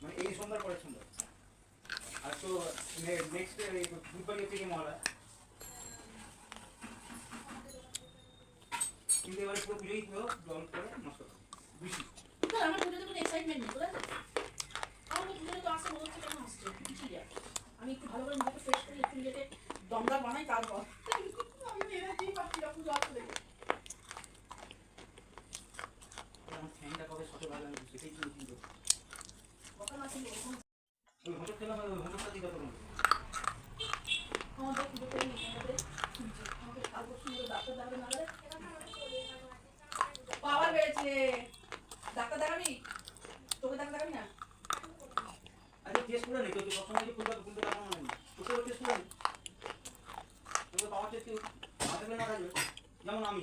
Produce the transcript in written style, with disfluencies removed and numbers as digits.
মানে এই সন্ধ্যার পরে সন্ধ্যা আর তো নেক্সট বুধবার থেকে মহালয়া কিন্তু এবারে পুরো পুজোই পুরো জল করে নষ্ট করে বেশি আমার পুজোতে কোনো এক্সাইটমেন্ট নেই বুঝলে আমার পুজোতে তো আসে মনে হচ্ছে কেন আসছে কিছু যায় আমি একটু ভালো করে নিজেকে ফ্রেশ করি একটু নিজেকে দমদার বানাই তারপর আমি এনার্জি পাচ্ছি না পুজো আসলে আমার ফ্যানটা কবে শত ভালো আমি সেটাই কিন্তু কখন আসলে ওই হোটেল খেলাম ওই হোটেলটা দিকে তখন আমাদের পুজো করে নিই আমাকে কাল পরশু ডাক্তার দেখাবে না গেলে পাওয়ার বেড়েছে ডাক্তার দেখাবি তোকে ডাক্তার দেখাবি না আরে টেস্ট করে নি তো তুই প্রথমে কোনটা দেখানো মানে তোকে টেস্ট করে নি তোকে পাওয়ার টেস্ট মাথায় না থাকবে যেমন আমি